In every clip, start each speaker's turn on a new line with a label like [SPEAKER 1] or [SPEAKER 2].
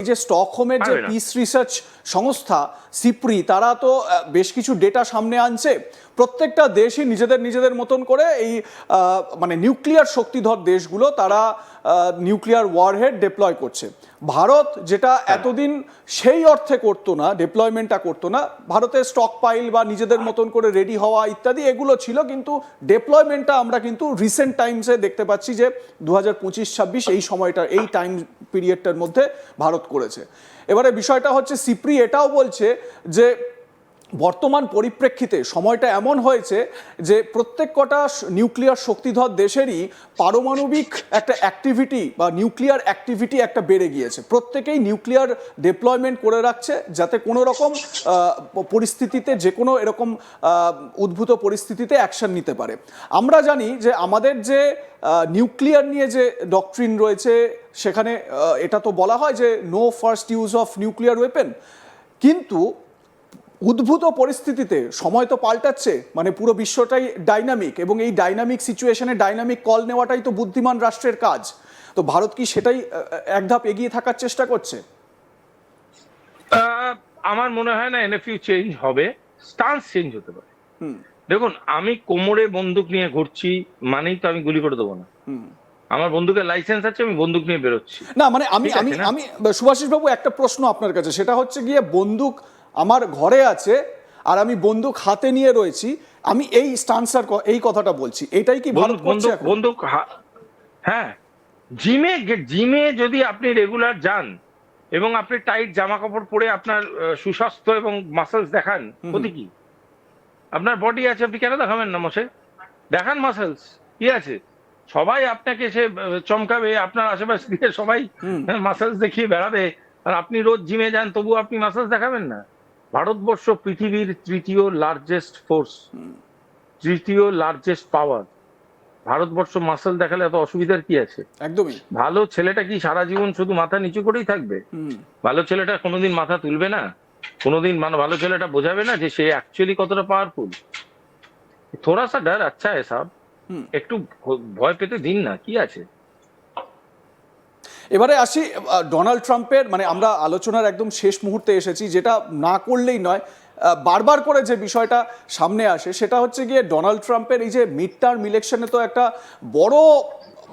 [SPEAKER 1] যে স্টকহোমের যে piece research সংস্থা সিপ্রি, তারা তো বেশ কিছু ডেটা সামনে আনছে। প্রত্যেকটা দেশই নিজেদের মতন করে এই মানে নিউক্লিয়ার শক্তিধর দেশগুলো তারা নিউক্লিয়ার ওয়ারহেড ডিপ্লয় করছে। ভারত যেটা এতদিন সেই অর্থে করতো না, ডিপ্লয়মেন্টটা করতো না, ভারতের স্টক পাইল বা নিজেদের মতন করে রেডি হওয়া ইত্যাদি এগুলো ছিল, কিন্তু ডিপ্লয়মেন্টটা আমরা কিন্তু রিসেন্ট টাইমসে দেখতে পাচ্ছি যে 2025-26 এই সময়টা, এই টাইম পিরিয়ডটার মধ্যে ভারত করেছে। এবারে বিষয়টা হচ্ছে সিপ্রি এটাও বলছে যে বর্তমান পরিপ্রেক্ষিতে সময়টা এমন হয়েছে যে প্রত্যেক কটা নিউক্লিয়ার শক্তিধর দেশেরই পারমাণবিক একটা অ্যাক্টিভিটি বা নিউক্লিয়ার অ্যাক্টিভিটি একটা বেড়ে গিয়েছে। প্রত্যেকেই নিউক্লিয়ার ডিপ্লয়মেন্ট করে রাখছে যাতে কোনো রকম পরিস্থিতিতে, যে কোনো এরকম উদ্ভূত পরিস্থিতিতে অ্যাকশন নিতে পারে। আমরা জানি যে আমাদের যে নিউক্লিয়ার নিয়ে যে ডকট্রিন রয়েছে সেখানে এটা তো বলা হয় যে no first use of nuclear weapon, কিন্তু উদ্ভূত পরিস্থিতিতে সময় তো পাল্টাচ্ছে, মানে পুরো বিশ্বটাই ডাইনামিক, এবং এই ডাইনামিক সিচুয়েশনে ডাইনামিক কল নেওয়াটাই তো বুদ্ধিমান রাষ্ট্রের কাজ। তো ভারত কি সেটাই এক ধাপ এগিয়ে থাকার চেষ্টা করছে?
[SPEAKER 2] আমার মনে হয় না এনএফইউ চেঞ্জ হবে, স্টান্স চেঞ্জ হতে পারে। দেখুন, আমি কোমরে বন্দুক নিয়ে ঘুরছি মানেই তো আমি গুলি করে দেবো না। আমার বন্দুকের লাইসেন্স আছে, আমি বন্দুক নিয়ে বেরোচ্ছি
[SPEAKER 1] না, মানে আমি সুভাষিস বাবু একটা প্রশ্ন আপনার কাছে, সেটা হচ্ছে গিয়ে বন্দুক আমার ঘরে আছে আর আমি বন্দুক হাতে নিয়ে রয়েছি, আমি এই স্টান্সার এই কথাটা বলছি, এটাই কি ভারত করছে?
[SPEAKER 2] বন্দুক হ্যাঁ, জিমে যদি আপনি রেগুলার যান এবং আপনি টাইট জামা কাপড় পরে আপনার সুস্বাস্থ্য এবং মাসেলস দেখান, ক্ষতি কি? আপনার বডি আছে, আপনি কেন দেখাবেন না? মশে দেখান মাসেলস, কি আছে? সবাই আপনাকে সে চমকাবে, আপনার আশেপাশে দিয়ে সবাই মাসেলস দেখিয়ে বেড়াবে, আর আপনি রোজ জিমে যান তবু আপনি মাসেলস দেখাবেন না? ভারতবর্ষ পৃথিবীর তৃতীয় লার্জেস্ট ফোর্স, তৃতীয় লার্জেস্ট পাওয়ার। ভারতবর্ষ মাসেল দেখালে এত অসুবিধার কি আছে?
[SPEAKER 1] একদমই।
[SPEAKER 2] ভালো ছেলেটা কি সারা জীবন শুধু মাথা নিচু করেই থাকবে? ভালো ছেলেটা কোনোদিন মাথা তুলবে না? কোনোদিন ভালো ছেলেটা বোঝাবে না যে সে অ্যাকচুয়ালি কতটা পাওয়ারফুল? থোড়া সা ডর আচ্ছা है সাব, একটু ভয় পেতে দিন না, কি আছে?
[SPEAKER 1] এবারে আসি ডোনাল্ড ট্রাম্পের, মানে আমরা আলোচনার একদম শেষ মুহূর্তে এসেছি, যেটা না করলেই নয়, বারবার করে যে বিষয়টা সামনে আসে সেটা হচ্ছে গিয়ে ডোনাল্ড ট্রাম্পের এই যে মিড টার্ম ইলেকশনে তো একটা বড়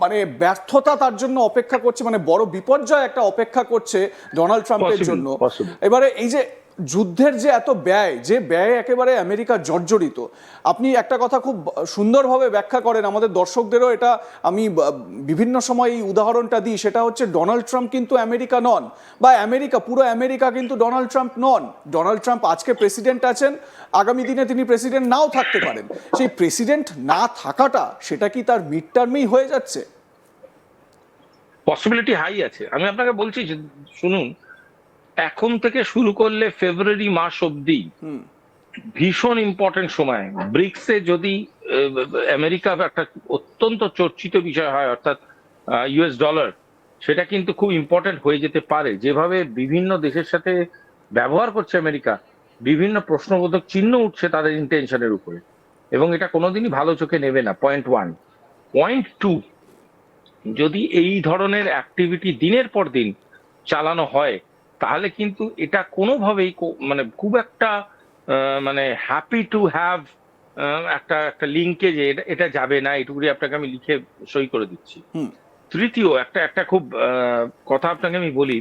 [SPEAKER 1] মানে ব্যর্থতা তার জন্য অপেক্ষা করছে, মানে বড় বিপর্যয় একটা অপেক্ষা করছে ডোনাল্ড ট্রাম্পের জন্য। এবারে এই যে যুদ্ধের যে এত ব্যয়, যে ব্যয় একেবারে আমেরিকা জর্জরিত, আপনি একটা কথা খুব সুন্দরভাবে ব্যাখ্যা করেন, আমাদের দর্শকদেরও এটা আমি বিভিন্ন সময় এই উদাহরণটা দিই, সেটা হচ্ছে ডোনাল্ড ট্রাম্প কিন্তু আমেরিকা নন, বা আমেরিকা, পুরো আমেরিকা কিন্তু ডোনাল্ড ট্রাম্প নন। ডোনাল্ড ট্রাম্প আজকে প্রেসিডেন্ট আছেন, আগামী দিনে তিনি প্রেসিডেন্ট নাও থাকতে পারেন। সেই প্রেসিডেন্ট না থাকাটা, সেটা কি তার মিড টার্মেই হয়ে যাচ্ছে?
[SPEAKER 2] পসিবিলিটি হাই আছে। আমি আপনাকে বলছি, শুনুন, এখন থেকে শুরু করলে ফেব্রুয়ারি মাস অব্দি ভীষণ ইম্পর্টেন্ট সময়। ব্রিক্সে যদি আমেরিকা একটা অত্যন্ত চর্চিত বিষয় হয়, অর্থাৎ ইউএস ডলার, সেটা কিন্তু খুব ইম্পর্টেন্ট হয়ে যেতে পারে। যেভাবে বিভিন্ন দেশের সাথে ব্যবহার করছে আমেরিকা, বিভিন্ন প্রশ্নবোধক চিহ্ন উঠছে তাদের ইন্টেনশনের উপরে, এবং এটা কোনোদিনই ভালো চোখে নেবে না। Point one. পয়েন্ট টু, যদি এই ধরনের অ্যাক্টিভিটি দিনের পর দিন চালানো হয় তাহলে কিন্তু এটা কোনোভাবেই মানে খুব একটা মানে হ্যাপি টু হ্যাভ একটা একটা লিঙ্কে যে এটা যাবে না, এটুকুই আপনাকে আমি লিখে সই করে দিচ্ছি। তৃতীয় একটা খুব কথা আপনাকে আমি বলি,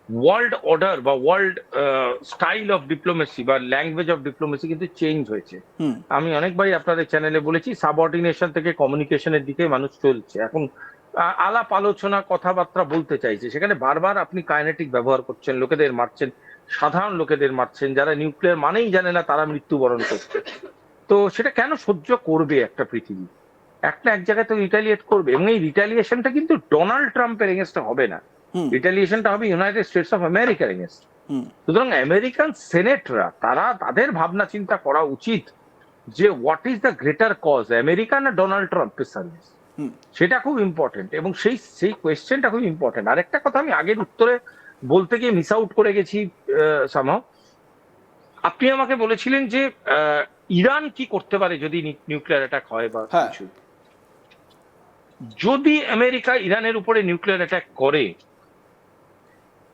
[SPEAKER 2] ওয়ার্ল্ড অর্ডার বা ওয়ার্ল্ড স্টাইল অফ ডিপ্লোমেসি বা ল্যাঙ্গুয়েজ অফ ডিপ্লোমেসি কিন্তু চেঞ্জ হয়েছে। আমি অনেকবারই আপনাদের চ্যানেলে বলেছি, সাবঅর্ডিনেশন থেকে কমিউনিকেশনের দিকে মানুষ চলছে। এখন আলাপ আলোচনা কথাবার্তা বলতে চাইছে, সেখানে বারবার আপনি কাইনেটিক ব্যবহার করছেন, লোকেদের মারছেন, সাধারণ লোকেদের মারছেন, যারা নিউক্লিয়ার মানেই জানে না তারা মৃত্যুবরণ করছে। তো সেটা কেন সহ্য করবে একটা পৃথিবী? একটা এক জায়গায় তো রিটালিয়েট করবে, এবং এই রিটালিয়েশনটা কিন্তু ডোনাল্ড ট্রাম্পের এগেনস্টে হবে না, রিটালিয়েশনটা হবে ইউনাইটেড স্টেটস অফ আমেরিকার এগেনস্ট। সুতরাং আমেরিকান সেনেটরা, তারা তাদের ভাবনা চিন্তা করা উচিত যে what is the greater cause, America না ডোনাল্ড ট্রাম্পের সার্ভিস? সেটা খুব ইম্পর্টেন্ট, এবং সেই কোয়েশ্চেনটা খুব ইম্পর্টেন্ট। আর একটা কথা আমি আগের উত্তরে বলতে গিয়ে মিস আউট করে গেছি সামহাও। আপনি আমাকে বলেছিলেন যে ইরান কি করতে পারে যদি নিউক্লিয়ার অ্যাটাক হয় বা কিছু। যদি আমেরিকা ইরানের উপরে নিউক্লিয়ার অ্যাটাক করে,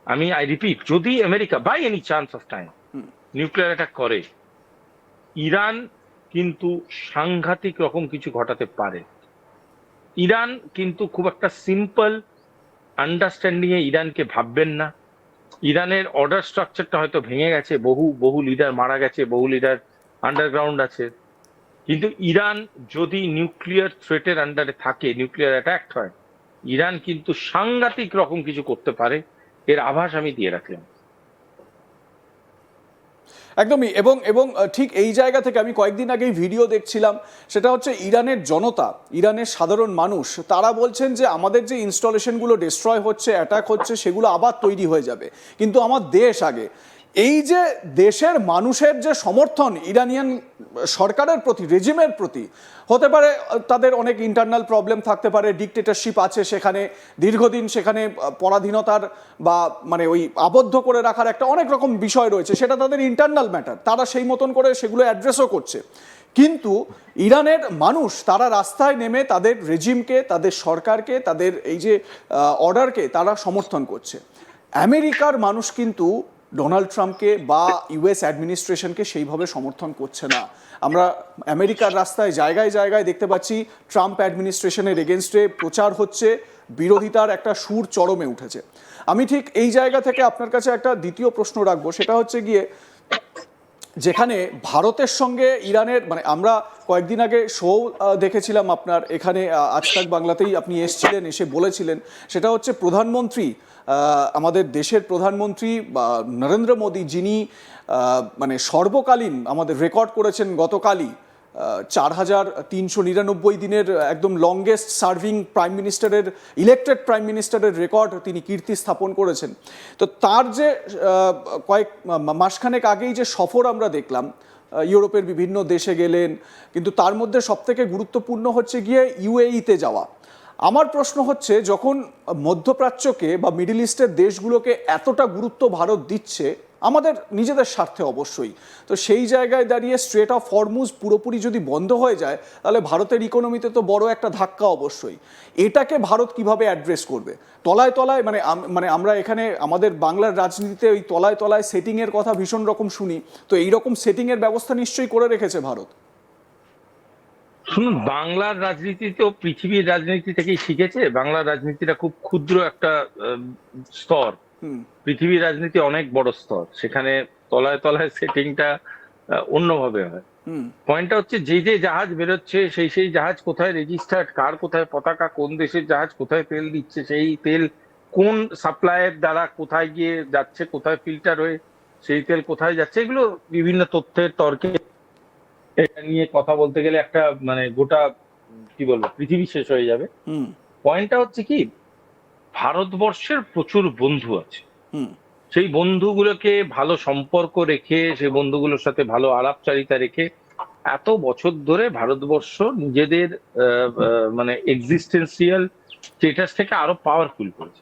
[SPEAKER 2] আই রিপিট, যদি America by any chance of time nuclear attack করে, ইরান কিন্তু সাংঘাতিক রকম কিছু ঘটাতে পারে। ইরান কিন্তু খুব একটা সিম্পল আন্ডারস্ট্যান্ডিং এ ইরানকে ভাববেন না। ইরানের অর্ডার স্ট্রাকচারটা হয়তো ভেঙে গেছে, বহু বহু লিডার মারা গেছে, বহু লিডার আন্ডারগ্রাউন্ড আছে, কিন্তু ইরান যদি নিউক্লিয়ার থ্রেটের আন্ডারে থাকে, নিউক্লিয়ার অ্যাটাক হয়, ইরান কিন্তু সাংঘাতিক রকম কিছু করতে পারে, এর আভাস আমি দিয়ে রাখলাম।
[SPEAKER 1] একদমই। এবং এবং ঠিক এই জায়গা থেকে আমি কয়েকদিন আগেই ভিডিও দেখছিলাম, সেটা হচ্ছে ইরানের জনতা, ইরানের সাধারণ মানুষ, তারা বলছেন যে আমাদের যে ইনস্টলেশনগুলো ডিস্ট্রয় হচ্ছে, অ্যাটাক হচ্ছে, সেগুলো আবার তৈরি হয়ে যাবে, কিন্তু আমার দেশ আগে। এই যে দেশের মানুষের যে সমর্থন ইরানিয়ান সরকারের প্রতি, রেজিমের প্রতি, হতে পারে তাদের অনেক ইন্টারনাল প্রবলেম থাকতে পারে, ডিকটেটরশিপ আছে সেখানে, দীর্ঘদিন সেখানে পরাধীনতার বা মানে ওই আবদ্ধ করে রাখার একটা অনেক রকম বিষয় রয়েছে, সেটা তাদের ইন্টারনাল ম্যাটার, তারা সেই মতন করে সেগুলো অ্যাড্রেসও করছে। কিন্তু ইরানের মানুষ তারা রাস্তায় নেমে তাদের রেজিমকে, তাদের সরকারকে, তাদের এই যে অর্ডারকে তারা সমর্থন করছে। আমেরিকার মানুষ কিন্তু ডোনাল্ড ট্রাম্পকে বা ইউএস অ্যাডমিনিস্ট্রেশনকে সেইভাবে সমর্থন করছে না। আমরা আমেরিকার রাস্তায় জায়গায় জায়গায় দেখতে পাচ্ছি ট্রাম্প অ্যাডমিনিস্ট্রেশনের এগেনস্টে প্রচার হচ্ছে, বিরোধিতার একটা সুর চরমে উঠেছে। আমি ঠিক এই জায়গা থেকে আপনার কাছে একটা দ্বিতীয় প্রশ্ন রাখবো, সেটা হচ্ছে গিয়ে, যেখানে ভারতের সঙ্গে ইরানের, মানে আমরা কয়েকদিন আগে শো দেখেছিলাম আপনার এখানে আজ তাক বাংলাতেই আপনি এসেছিলেন, এসে বলেছিলেন, সেটা হচ্ছে প্রধানমন্ত্রী, আমাদের দেশের প্রধানমন্ত্রী নরেন্দ্র মোদী, যিনি মানে সর্বকালীন আমাদের রেকর্ড করেছেন গতকালই 4,399 দিনের একদম লংগেস্ট সার্ভিং প্রাইম মিনিস্টারের, ইলেক্টেড প্রাইম মিনিস্টারের রেকর্ড তিনি কীর্তি স্থাপন করেছেন। তো তার যে কয়েক মাসখানেক আগেই যে সফর আমরা দেখলাম, ইউরোপের বিভিন্ন দেশে গেলেন, কিন্তু তার মধ্যে সবথেকে গুরুত্বপূর্ণ হচ্ছে গিয়ে ইউএইতে যাওয়া। আমার প্রশ্ন হচ্ছে, যখন মধ্যপ্রাচ্যকে বা মিডল ইস্টের দেশগুলোকে এতটা গুরুত্ব ভারত দিচ্ছে, আমাদের নিজেদের স্বার্থে অবশ্যই, তো সেই জায়গায় দাঁড়িয়ে স্ট্রেট অফ হরমুজ পুরোপুরি যদি বন্ধ হয়ে যায়, তাহলে ভারতের ইকোনমিতে তো বড় একটা ধাক্কা অবশ্যই। এটাকে ভারত কিভাবে অ্যাড্রেস করবে? তলায় তলায় মানে আমরা এখানে আমাদের বাংলার রাজনীতিতে ওই তলায় তলায় সেটিংয়ের কথা ভীষণ রকম শুনি, তো এইরকম সেটিংয়ের ব্যবস্থা নিশ্চয়ই করে রেখেছে ভারত।
[SPEAKER 2] শুনুন, বাংলার রাজনীতি তো পৃথিবীর রাজনীতি থেকেই শিখেছে। বাংলার রাজনীতিটা খুব ক্ষুদ্র একটা স্তর, পৃথিবীর রাজনীতি অনেক বড় স্তর, সেখানে তলায় তলায় সেটিংটা অন্যভাবে হয়। পয়েন্টটা হচ্ছে, যে যে জাহাজ বেরোচ্ছে সেই সেই জাহাজ কোথায় রেজিস্টার্ড, কার কোথায় পতাকা, কোন দেশের জাহাজ কোথায় তেল দিচ্ছে, সেই তেল কোন সাপ্লাইয়ের দ্বারা কোথায় গিয়ে যাচ্ছে, কোথায় ফিল্টার হয়ে সেই তেল কোথায় যাচ্ছে, এগুলো বিভিন্ন তথ্যের তর্কে, এটা নিয়ে কথা বলতে গেলে একটা মানে গোটা কি বলবো পৃথিবী শেষ হয়ে যাবে। পয়েন্টটা হচ্ছে কি, ভারতবর্ষের প্রচুর বন্ধু আছে, সেই বন্ধুগুলোকে ভালো সম্পর্ক রেখে, সেই বন্ধুগুলোর সাথে ভালো আলাপচারিতা রেখে এত বছর ধরে ভারতবর্ষ নিজেদের মানে এক্সিস্টেন্সিয়াল স্টেটাস থেকে আরো পাওয়ারফুল করেছে।